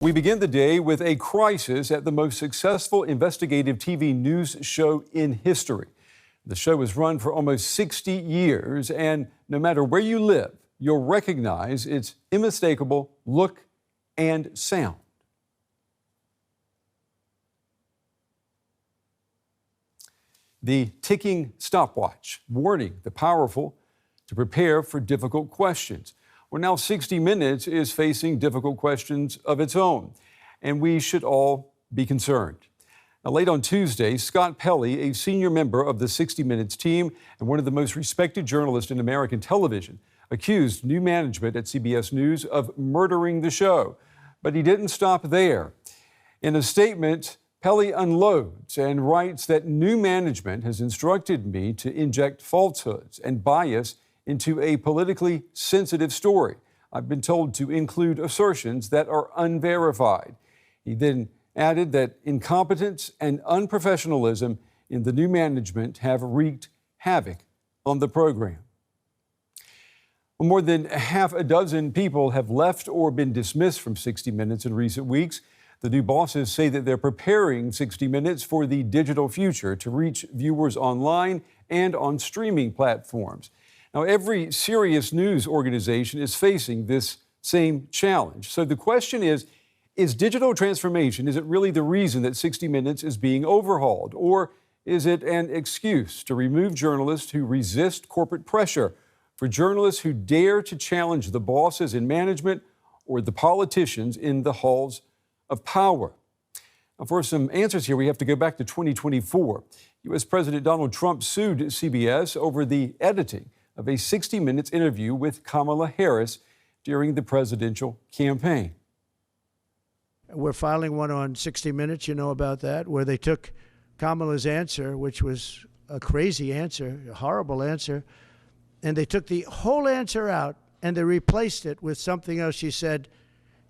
We begin the day with a crisis at the most successful investigative TV news show in history. The show was run for almost 60 years, and no matter where you live, you'll recognize its unmistakable look and sound. The ticking stopwatch, warning the powerful to prepare for difficult questions. Well, now 60 Minutes is facing difficult questions of its own, and we should all be concerned. Now, late on Tuesday, Scott Pelley, a senior member of the 60 Minutes team and one of the most respected journalists in American television, accused new management at CBS News of murdering the show. But he didn't stop there. In a statement, Pelley unloads and writes that new management has instructed me to inject falsehoods and bias into a politically sensitive story. I've been told to include assertions that are unverified. He then added that incompetence and unprofessionalism in the new management have wreaked havoc on the program. Well, more than half a dozen people have left or been dismissed from 60 Minutes in recent weeks. The new bosses say that they're preparing 60 Minutes for the digital future to reach viewers online and on streaming platforms. Now, every serious news organization is facing this same challenge. So the question is digital transformation, is it really the reason that 60 Minutes is being overhauled? Or is it an excuse to remove journalists who resist corporate pressure, for journalists who dare to challenge the bosses in management or the politicians in the halls of power? Now, for some answers here, we have to go back to 2024. U.S. President Donald Trump sued CBS over the editing of a 60 Minutes interview with Kamala Harris during the presidential campaign. We're filing one on 60 Minutes, you know about that, where they took Kamala's answer, which was a crazy answer, a horrible answer, and they took the whole answer out and they replaced it with something else she said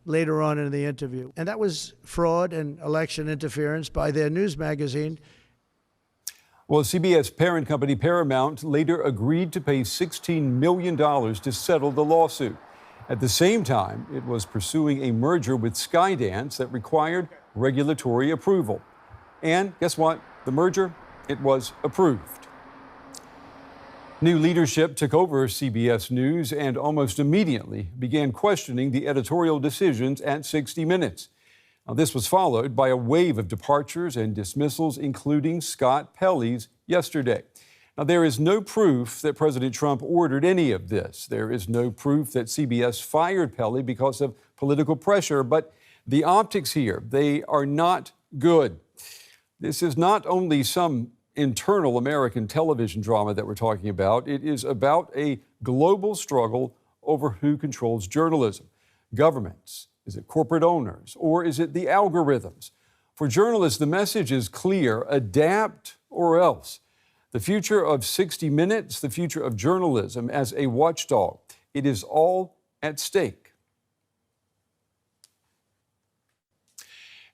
later on in the interview. And that was fraud and election interference by their news magazine. Well, CBS parent company Paramount later agreed to pay $16 million to settle the lawsuit. At the same time, it was pursuing a merger with Skydance that required regulatory approval. And guess what? The merger, it was approved. New leadership took over CBS News and almost immediately began questioning the editorial decisions at 60 Minutes. Now, this was followed by a wave of departures and dismissals, including Scott Pelley's yesterday. Now, there is no proof that President Trump ordered any of this. There is no proof that CBS fired Pelley because of political pressure, but the optics here, they are not good. This is not only some internal American television drama that we're talking about. It is about a global struggle over who controls journalism. Governments. Is it corporate owners, or is it the algorithms? For journalists, the message is clear: adapt or else. The future of 60 Minutes, the future of journalism as a watchdog, it is all at stake.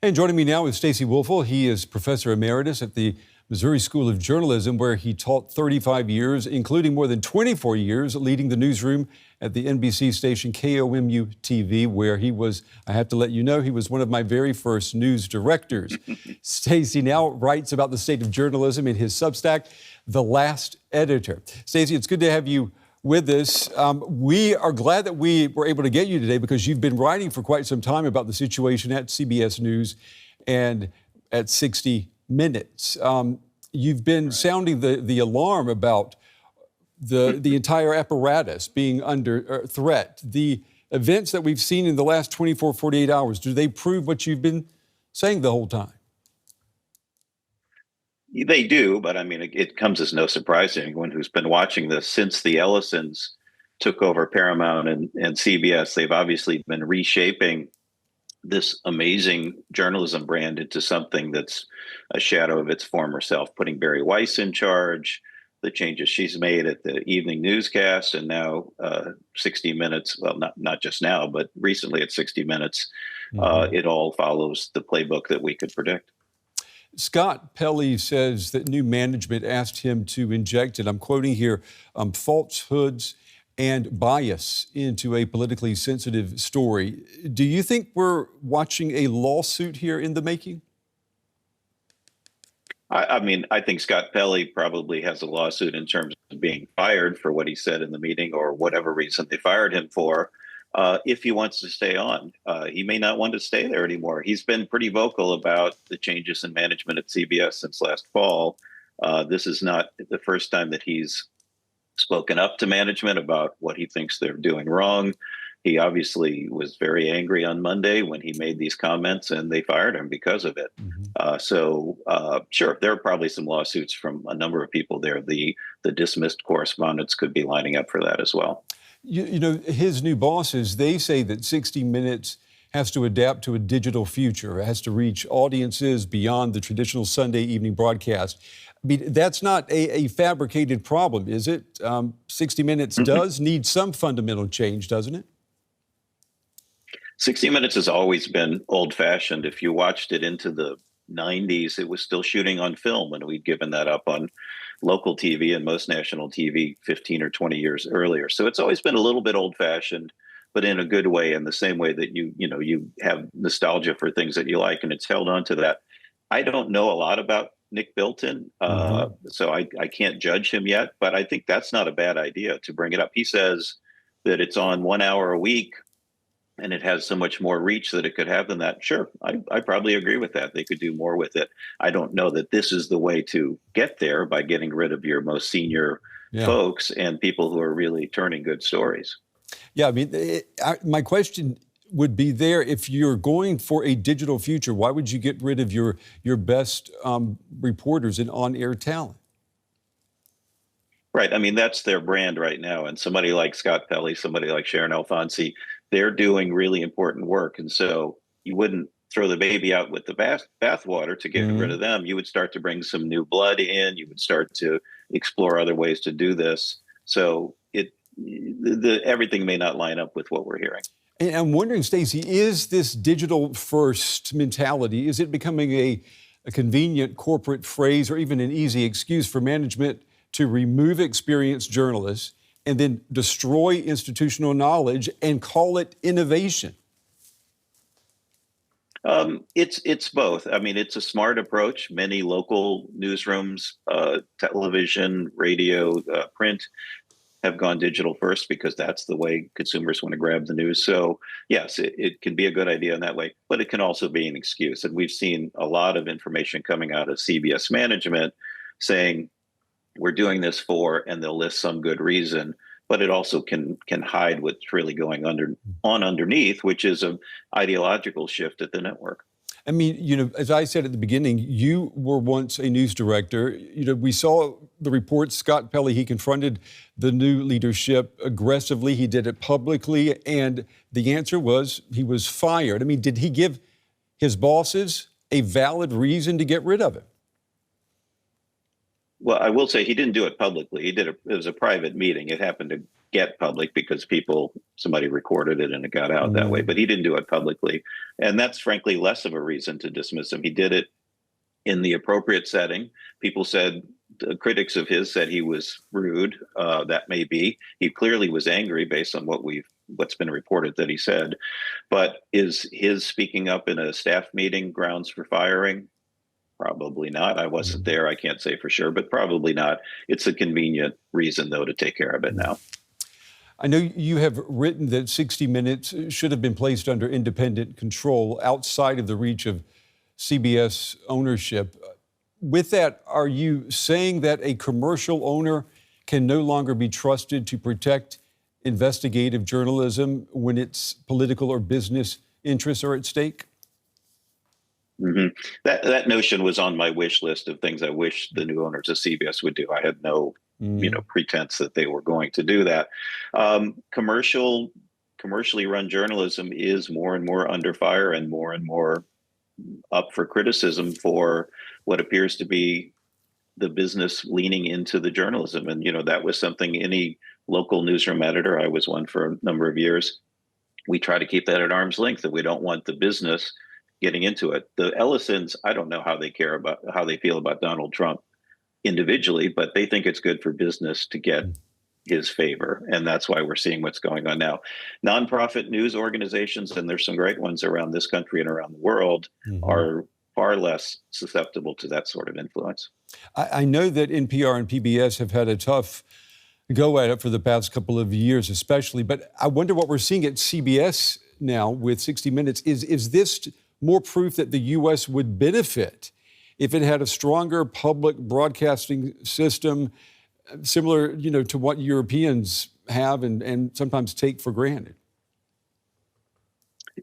And joining me now is Stacey Wolfel. He is professor emeritus at the Missouri School of Journalism, where he taught 35 years, including more than 24 years leading the newsroom at the NBC station KOMU-TV, where he was, I have to let you know, he was one of my very first news directors. Stacey now writes about the state of journalism in his Substack, The Last Editor. Stacey, it's good to have you with us. We are glad that we were able to get you today because you've been writing for quite some time about the situation at CBS News and at 60 Minutes. You've been sounding the alarm about the entire apparatus being under threat. The events that we've seen in the last 24, 48 hours, do they prove what you've been saying the whole time? They do, but I mean, it comes as no surprise to anyone who's been watching this since the Ellisons took over Paramount and CBS. They've obviously been reshaping this amazing journalism brand into something that's a shadow of its former self, putting Barry Weiss in charge, the changes she's made at the evening newscast, and now 60 Minutes, well, not just now, but recently at 60 Minutes, it all follows the playbook that we could predict. Scott Pelley says that new management asked him to inject, and I'm quoting here, falsehoods and bias into a politically sensitive story. Do you think we're watching a lawsuit here in the making? I mean, I think Scott Pelley probably has a lawsuit in terms of being fired for what he said in the meeting or whatever reason they fired him for. If he wants to stay on, he may not want to stay there anymore. He's been pretty vocal about the changes in management at CBS since last fall. This is not the first time that he's spoken up to management about what he thinks they're doing wrong. He obviously was very angry on Monday when he made these comments, and they fired him because of it. Sure, there are probably some lawsuits from a number of people there. The dismissed correspondents could be lining up for that as well. You know, his new bosses, they say that 60 Minutes has to adapt to a digital future. It has to reach audiences beyond the traditional Sunday evening broadcast. I mean, that's not a fabricated problem, is it? 60 Minutes does need some fundamental change, doesn't it? 60 Minutes has always been old-fashioned. If you watched it into the 90s, it was still shooting on film, and we'd given that up on local TV and most national TV 15 or 20 years earlier. So it's always been a little bit old-fashioned, but in a good way, in the same way that you have nostalgia for things that you like, and it's held on to that. I don't know a lot about Nick Bilton, so I can't judge him yet, but I think that's not a bad idea to bring it up. He says that it's on 1 hour a week, and it has so much more reach that it could have than that. Sure, I probably agree with that. They could do more with it. I don't know that this is the way to get there by getting rid of your most senior folks and people who are really turning good stories. Yeah, I mean, my question would be there, if you're going for a digital future, why would you get rid of your best reporters and on-air talent? Right. I mean, that's their brand right now. And somebody like Scott Pelley, somebody like Sharon Alfonsi, they're doing really important work. And so you wouldn't throw the baby out with the bathwater to get rid of them. You would start to bring some new blood in. You would start to explore other ways to do this. So everything may not line up with what we're hearing. And I'm wondering, Stacey, is this digital first mentality, is it becoming a convenient corporate phrase or even an easy excuse for management to remove experienced journalists and then destroy institutional knowledge and call it innovation? It's both. I mean, it's a smart approach. Many local newsrooms, television, radio, print, have gone digital first because that's the way consumers want to grab the news. So yes, it can be a good idea in that way, but it can also be an excuse. And we've seen a lot of information coming out of CBS management saying we're doing this for, and they'll list some good reason, but it also can hide what's really going underneath, which is an ideological shift at the network. I mean, you know, as I said at the beginning, you were once a news director. You know, we saw the reports. Scott Pelley, he confronted the new leadership aggressively. He did it publicly, and the answer was he was fired. I mean, did he give his bosses a valid reason to get rid of him? Well, I will say he didn't do it publicly. It was a private meeting. It happened to get public because somebody recorded it and it got out that way, but he didn't do it publicly. And that's frankly less of a reason to dismiss him. He did it in the appropriate setting. People said, critics of his said he was rude. That may be. He clearly was angry based on what's been reported that he said. But is his speaking up in a staff meeting grounds for firing? Probably not. I wasn't there. I can't say for sure, but probably not. It's a convenient reason, though, to take care of it now. I know you have written that 60 Minutes should have been placed under independent control outside of the reach of CBS ownership. With that, are you saying that a commercial owner can no longer be trusted to protect investigative journalism when its political or business interests are at stake? That notion was on my wish list of things I wish the new owners of CBS would do. I had no, pretense that they were going to do that. Commercially run journalism is more and more under fire and more up for criticism for what appears to be the business leaning into the journalism. And, that was something any local newsroom editor, I was one for a number of years, we try to keep that at arm's length, that we don't want the business getting into it. The Ellisons, I don't know how they feel about Donald Trump individually, but they think it's good for business to get his favor. And that's why we're seeing what's going on now. Nonprofit news organizations, and there's some great ones around this country and around the world, are far less susceptible to that sort of influence. I know that NPR and PBS have had a tough go at it for the past couple of years, especially, but I wonder what we're seeing at CBS now with 60 Minutes. Is this more proof that the U.S. would benefit if it had a stronger public broadcasting system, similar, to what Europeans have and sometimes take for granted?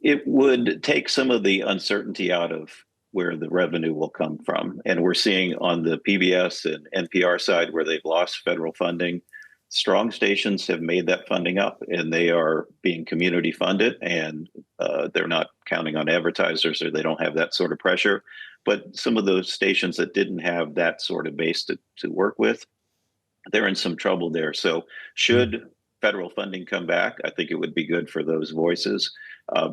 It would take some of the uncertainty out of where the revenue will come from. And we're seeing on the PBS and NPR side where they've lost federal funding, strong stations have made that funding up, and they are being community funded, and they're not counting on advertisers, or they don't have that sort of pressure. But some of those stations that didn't have that sort of base to work with, they're in some trouble there. So should federal funding come back, I think it would be good for those voices.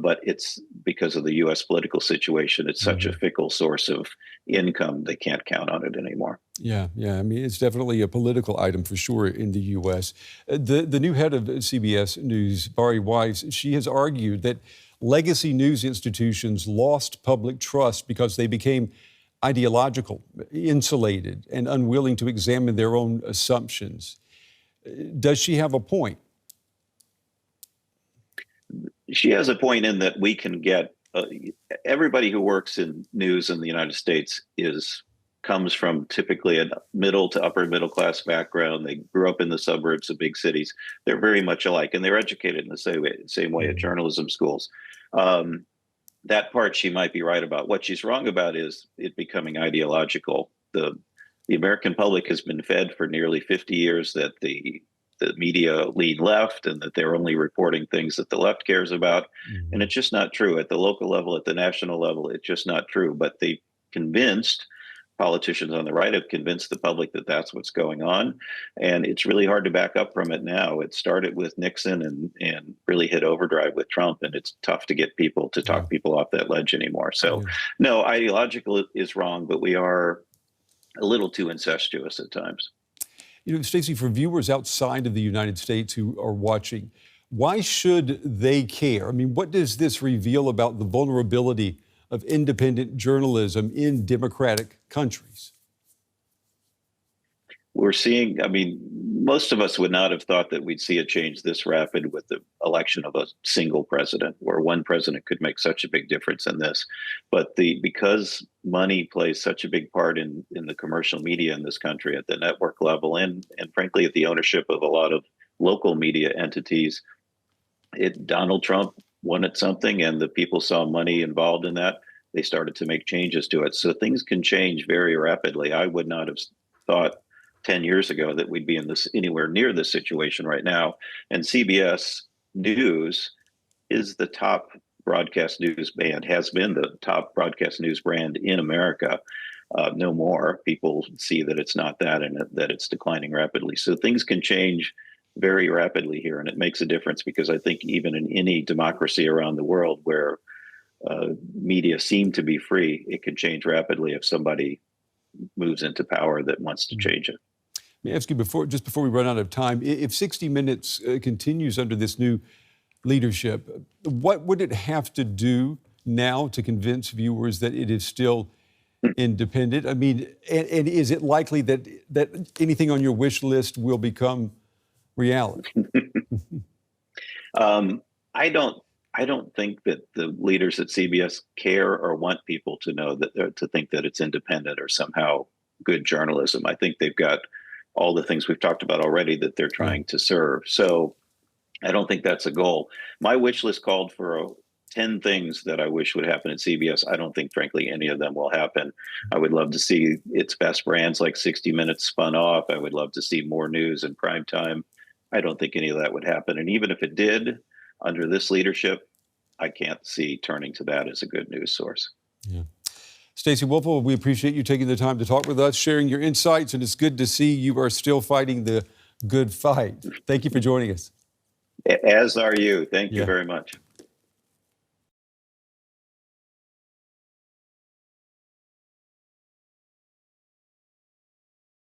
But it's because of the U.S. political situation, it's such a fickle source of income, they can't count on it anymore. Yeah. I mean, it's definitely a political item for sure in the U.S. The new head of CBS News, Bari Weiss, she has argued that legacy news institutions lost public trust because they became ideological, insulated, and unwilling to examine their own assumptions. Does she have a point? She has a point in that we can get everybody who works in news in the United States comes from typically a middle to upper middle class background. They grew up in the suburbs of big cities. They're very much alike, and they're educated in the same way at journalism schools. That part she might be right about. What she's wrong about is it becoming ideological. The American public has been fed for nearly 50 years that the media lean left and that they're only reporting things that the left cares about. And it's just not true. At the local level, at the national level, it's just not true. But they convinced, politicians on the right have convinced the public that that's what's going on. And it's really hard to back up from it now. It started with Nixon and really hit overdrive with Trump. And it's tough to get people to talk people off that ledge anymore. So no, ideological is wrong, but we are a little too incestuous at times. Stacey, for viewers outside of the United States who are watching, why should they care? I mean, what does this reveal about the vulnerability of independent journalism in democratic countries? We're seeing, most of us would not have thought that we'd see a change this rapid with the election of a single president, where one president could make such a big difference in this. But because money plays such a big part in the commercial media in this country at the network level and frankly at the ownership of a lot of local media entities, Donald Trump wanted something and the people saw money involved in that. They started to make changes to it. So things can change very rapidly. I would not have thought 10 years ago that we'd be in this anywhere near this situation right now. And CBS News is the top broadcast news brand, has been the top broadcast news brand in America. No more. People see that it's not that and that it's declining rapidly. So things can change very rapidly here. And it makes a difference because I think even in any democracy around the world where media seem to be free, it can change rapidly if somebody moves into power that wants to change it. Let me ask you before we run out of time, if 60 Minutes continues under this new leadership, what would it have to do now to convince viewers that it is still independent? I mean, and is it likely that anything on your wish list will become reality? I don't think that the leaders at CBS care or want people to know that to think that it's independent or somehow good journalism. I think they've got all the things we've talked about already that they're trying to serve. So I don't think that's a goal. My wish list called for 10 things that I wish would happen at CBS. I don't think, frankly, any of them will happen. I would love to see its best brands like 60 Minutes spun off. I would love to see more news in prime time. I don't think any of that would happen. And even if it did, under this leadership, I can't see turning to that as a good news source. Yeah. Stacey Wolfel, we appreciate you taking the time to talk with us, sharing your insights, and it's good to see you are still fighting the good fight. Thank you for joining us. As are you. Thank you very much.